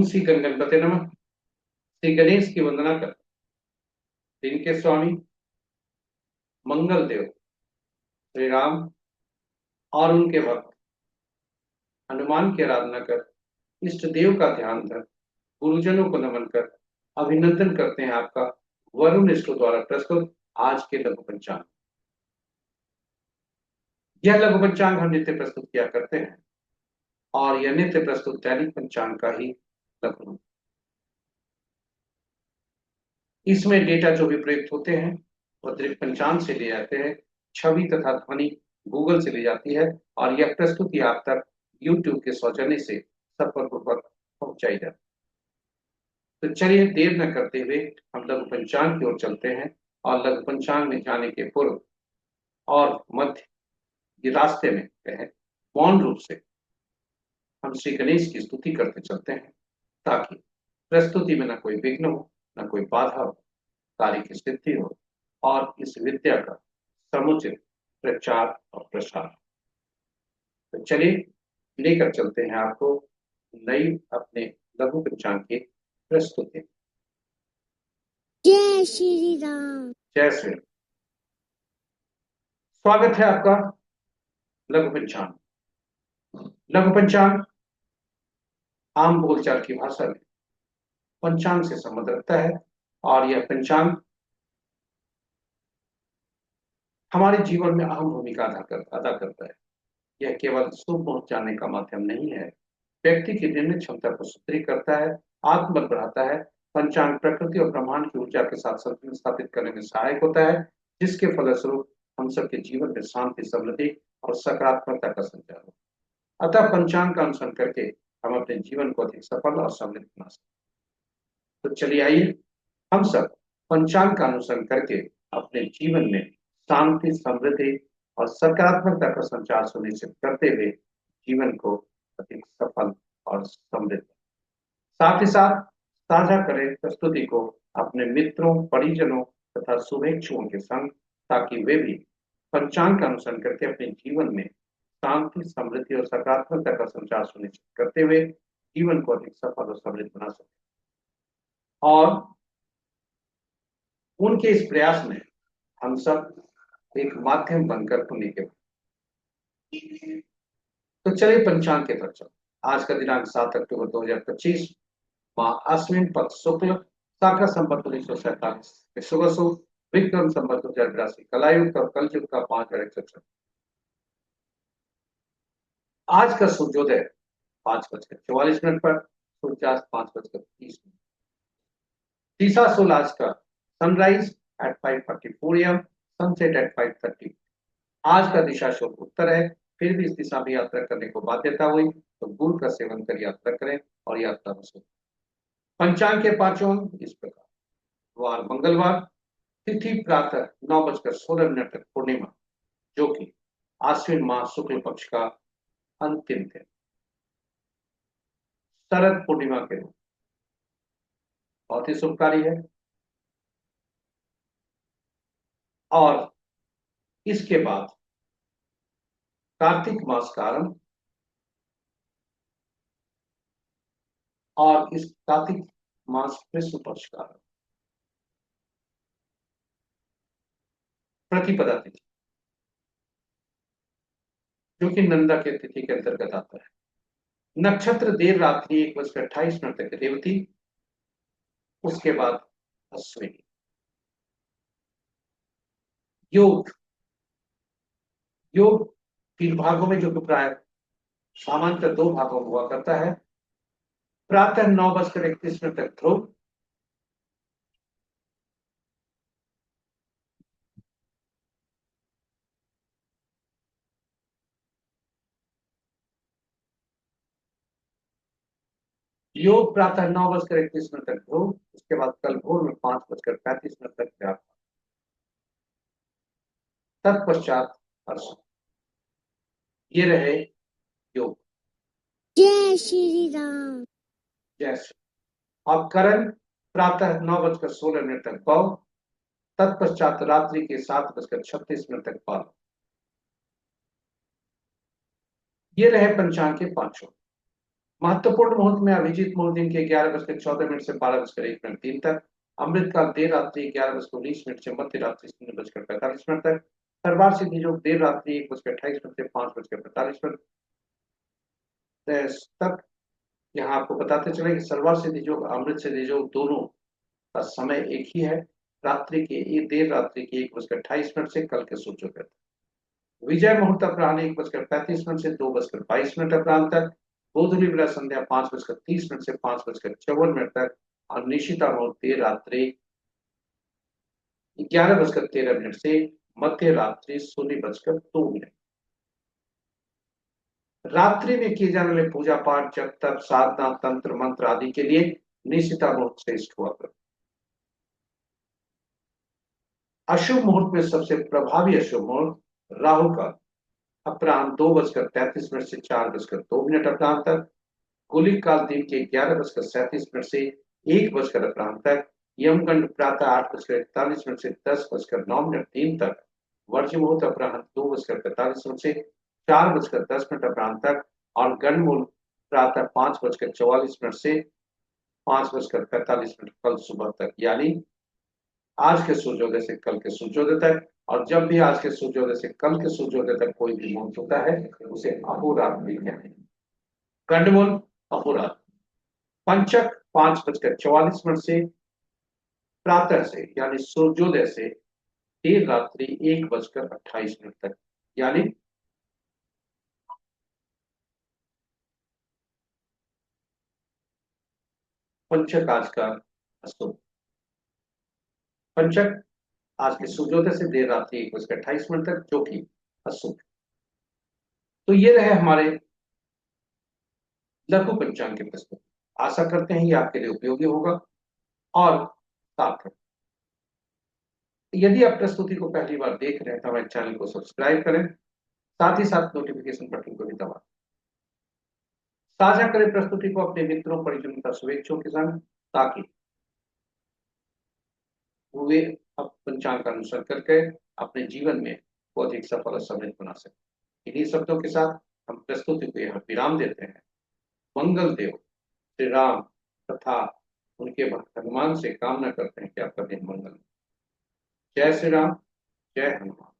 श्री गणपति नमः। श्री गणेश की वंदना कर, दिन के स्वामी मंगल देव श्री राम और उनके भक्त हनुमान की आराधना कर, इष्ट देव का ध्यान कर, गुरुजनों को नमन कर अभिनंदन करते हैं आपका वरुण स्टोर द्वारा प्रस्तुत आज के लघु पंचांग। यह लघु पंचांग हम नित्य प्रस्तुत किया करते हैं और यह नित्य प्रस्तुत दैनिक पंचांग का ही लघु। इसमें डेटा जो भी प्रयुक्त होते हैं वह दृक पंचांग से ले जाते हैं, छवि तथा ध्वनि गूगल से ली जाती है और यह प्रस्तुति आप तक यूट्यूब के सौजन्य से सफलपूर्वक पहुंचाई जाती है। तो चलिए देर न करते हुए हम लघु पंचांग की ओर चलते हैं और लघु पंचांग में जाने के पूर्व और मध्य ये रास्ते में मौन रूप से हम श्री गणेश की स्तुति करते चलते हैं ताकि प्रस्तुति में न कोई विघ्न हो, न कोई बाधा हो, कार्य की सिद्धि हो और इस विद्या का समुचित प्रचार और प्रसार। तो चलिए लेकर चलते हैं आपको नई अपने लघु पंचांग की प्रस्तुति। जय श्री राम। जय श्री राम। स्वागत है आपका लघु पंचांग। लघु पंचांग आम बोलचाल की भाषा में पंचांग से संबंध रखता है और यह पंचांग हमारे जीवन में अहम भूमिका अदा करता है। यह केवल शुभ पहुंच जाने का माध्यम नहीं है, व्यक्ति की निर्णय क्षमता को सुदृढ़ करता है, आत्मबल बढ़ाता है। पंचांग प्रकृति और ब्रह्मांड की ऊर्जा के साथ संतुलन स्थापित करने में सहायक होता है, जिसके फलस्वरूप हम सबके जीवन में शांति, समृद्धि और सकारात्मकता का संचार हो। अतः पंचांग का अनुसरण करके हम अपने जीवन को अधिक सफल और समृद्ध बना सकते। तो चलिए आइए हम सब पंचांग का अनुसरण करके अपने जीवन में शांति, समृद्धि और सकारात्मकता का संचार सुनिश्चित करते हुए जीवन को अधिक सफल और समृद्ध, साथ ही साथ साझा करें प्रस्तुति को अपने मित्रों, परिजनों तथा शुभेच्छुओं के संग, ताकि वे भी पंचांग का अनुसरण करके अपने जीवन में शांति, समृद्धि और सकारात्मकता का संचार सुनिश्चित करते हुए जीवन को अधिक सफल और समृद्ध बना सके। और उनके इस प्रयास में हम सब एक माध्यम बनकर पुण्य के। तो चलिए पंचांग के तरफ चलो। आज का दिनांक 7 अक्टूबर 2025, माह अश्विन पक्ष शुक्ल, शाखा संवत 1947 सुबह विक्रम संवत 2082 कलायुग का कलयुग का 5:61। आज का सूर्योदय 5:44 पर, सूर्यास्त 5:30। तीसरा सोल आज का sunrise at 5:44 AM, sunset at 5:30। आज का दिशा शुभ उत्तर है, फिर भी इस दिशा में यात्रा करने को बाध्यता हुई तो गुड़ का सेवन कर यात्रा करें और यात्रा बसो। पंचांग के पांचों अंग इस प्रकार। वार मंगलवार, तिथि प्रातः 9:16 तक पूर्णिमा, जो कि आश्विन माह शुक्ल पक्ष का अंतिम दिन, शरद पूर्णिमा के रूप बहुत ही शुभकारी है। और इसके बाद कार्तिक मास का आरंभ और इस कार्तिक मास कृष्ण पक्ष का आरंभ, प्रतिपदा तिथि जो कि नंदा के तिथि के अंतर्गत आता है। नक्षत्र देर रात्रि 1:28 तक रेवती, उसके बाद अश्विनी। योग योग 3 भागों में, जो कि प्राय सामान्यतः 2 भागों में हुआ करता है। प्रातः 9:31 तक ध्रुव, योग प्रातः 9:31 तक ध्रुव, उसके बाद कल भोर में 5:35 तक व्यापार, तत्पश्चात हर्ष। ये रहे योग। जय श्री राम। जय श्री। अब करण प्रातः 9:16 तक गौ, तत्पश्चात रात्रि के 7:36 तक पाल। ये रहे पंचांग के पांचों। महत्वपूर्ण मुहूर्त में अभिजीत मुहूर्त दिन के 11:14 से 12:01 तक। अमृतकाल देर रात्रि 11:19 से मध्य रात्रि 0:45 तक। सर्वार सिद्धि योग देर रात्रि 1:28 से 5:45 तक। यहाँ आपको बताते चले कि सर्वार सिद्धि योग अमृत सिद्धि योग दोनों का समय एक ही है। रात्रि के देर रात्रि के 1:28 से कल के सूर्योदय तक। विजय मुहूर्त अपराह्न 1:35 से 2:22 अपराह्न तक। गोधूली बेला संध्या 5:30 से 5:54 तक। और निशिता मुहूर्त देर रात्रि 11:13 से मध्य रात्रि 0:02। रात्रि में किए जाने वाले पूजा पाठ, जप तप, साधना, तंत्र मंत्र आदि के लिए निशिता मुहूर्त श्रेष्ठ हुआ करता। अशुभ मुहूर्त में सबसे प्रभावी अशुभ मुहूर्त राहु का अपराह्न 2:33 से 4:02 अपराह्न तक। गुलिक काल दिन के 11:37 से 1 अपराह्न तक। यमगंड प्रातः 8:41 से 10:09 तक। वर्ज मुहूर्त अपराह्न 2:45 से 4:10 अपराह्न तक। और गणमूल प्रातः 5:44 से 5:45 कल सुबह तक, यानी आज के सूर्योदय से कल के सूर्योदय तक। और जब भी आज के सूर्योदय से कल के सूर्योदय तक कोई भी मुहूर्त होता है उसे अहोरात्रि कहते हैं। गंडमूल अहोरात्रि। पंचक 5:44 से प्रातः से यानी सूर्योदय से देर रात्रि 1:28 तक, यानी पंचक आज का अशुभ। पंचक आज के सूर्योदय से देर रात्रि 1:28 तक, जो कि अशुभ। तो ये रहे हमारे लघु पंचांग की प्रस्तुति। आशा करते हैं ये आपके लिए उपयोगी होगा और सार्थक। यदि आप प्रस्तुति को पहली बार देख रहे हैं तो हमारे चैनल को सब्सक्राइब करें, साथ ही साथ नोटिफिकेशन बटन को भी दबाएं। साझा करें प्रस्तुति को अपने मित्रों, परिजनों तथा शुभेच्छुओं के संग, ताकि वे अब पंचांग का अनुसरण करके अपने जीवन में को अधिक सफल और समृद्ध बना सके। इन्हीं शब्दों के साथ हम प्रस्तुति को यहाँ विराम देते हैं। मंगल देव श्री राम तथा उनके भक्त हनुमान से कामना करते हैं कि आपका दिन मंगल। जय श्री राम, जय हनुमान।